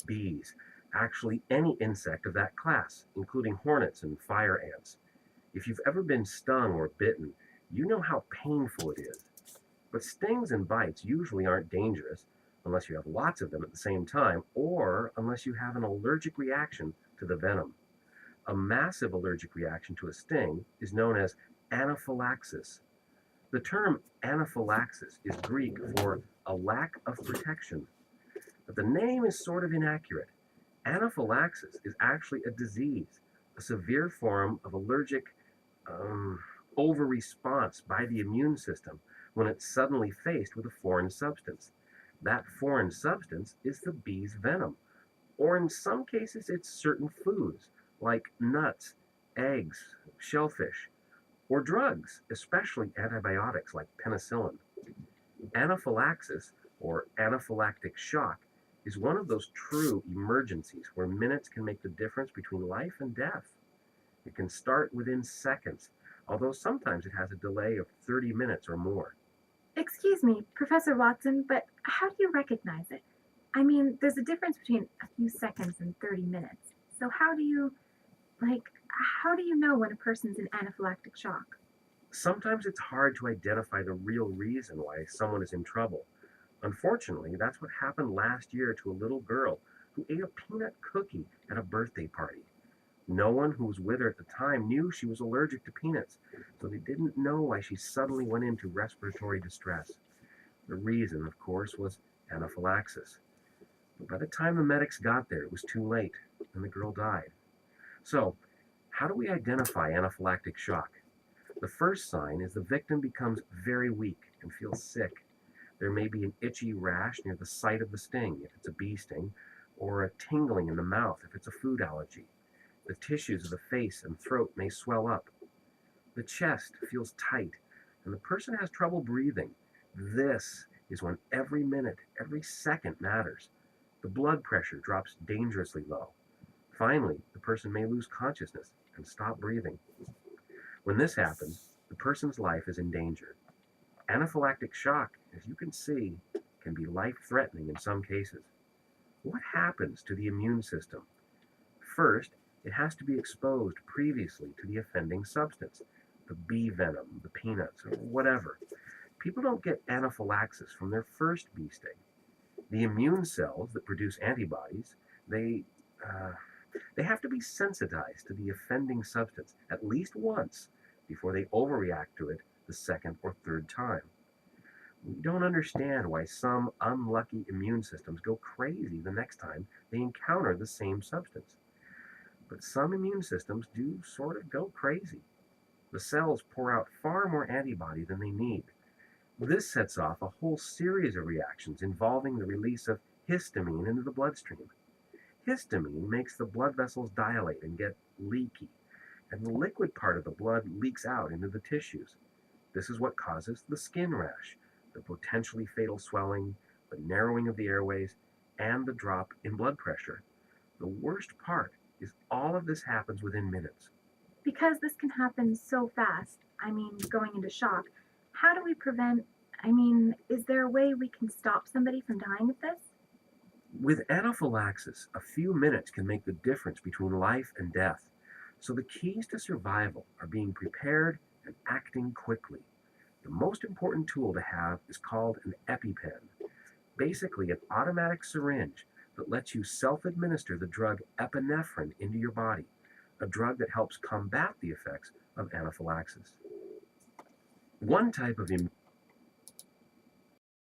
bees, actually any insect of that class, including hornets and fire ants. If you've ever been stung or bitten, you know how painful it is. But stings and bites usually aren't dangerous unless you have lots of them at the same time or unless you have an allergic reaction to the venom. A massive allergic reaction to a sting is known as anaphylaxis. The term anaphylaxis is Greek for a lack of protection, but the name is sort of inaccurate. Anaphylaxis is actually a disease, a severe form of allergic over-response by the immune system when it's suddenly faced with a foreign substance. That foreign substance is the bee's venom, or in some cases, it's certain foods like nuts, eggs, shellfish, or drugs, especially antibiotics like penicillin. Anaphylaxis, or anaphylactic shock, is one of those true emergencies where minutes can make the difference between life and death. It can start within seconds, although sometimes it has a delay of 30 minutes or more. Excuse me, Professor Watson, but how do you recognize it? I mean, there's a difference between a few seconds and 30 minutes. So like, how do you know when a person's in anaphylactic shock? Sometimes it's hard to identify the real reason why someone is in trouble. Unfortunately, that's what happened last year to a little girl who ate a peanut cookie at a birthday party. No one who was with her at the time knew she was allergic to peanuts, so they didn't know why she suddenly went into respiratory distress. The reason, of course, was anaphylaxis. But by the time the medics got there, it was too late, and the girl died. So, how do we identify anaphylactic shock? The first sign is the victim becomes very weak and feels sick. There may be an itchy rash near the site of the sting if it's a bee sting, or a tingling in the mouth if it's a food allergy. The tissues of the face and throat may swell up. The chest feels tight, and the person has trouble breathing. This is when every minute, every second matters. The blood pressure drops dangerously low. Finally, the person may lose consciousness and stop breathing. When this happens, the person's life is in danger. Anaphylactic shock, as you can see, can be life-threatening in some cases. What happens to the immune system? First, it has to be exposed previously to the offending substance, the bee venom, the peanuts, or whatever. People don't get anaphylaxis from their first bee sting. The immune cells that produce antibodies, they have to be sensitized to the offending substance at least once before they overreact to it the second or third time. We don't understand why some unlucky immune systems go crazy the next time they encounter the same substance. But some immune systems do sort of go crazy. The cells pour out far more antibody than they need. This sets off a whole series of reactions involving the release of histamine into the bloodstream. Histamine makes the blood vessels dilate and get leaky, and the liquid part of the blood leaks out into the tissues. This is what causes the skin rash, the potentially fatal swelling, the narrowing of the airways, and the drop in blood pressure. The worst part is all of this happens within minutes. Because this can happen so fast, going into shock, how do we prevent, is there a way we can stop somebody from dying of this? With anaphylaxis, a few minutes can make the difference between life and death. So the keys to survival are being prepared and acting quickly. The most important tool to have is called an EpiPen, basically an automatic syringe that lets you self-administer the drug epinephrine into your body, a drug that helps combat the effects of anaphylaxis. One type of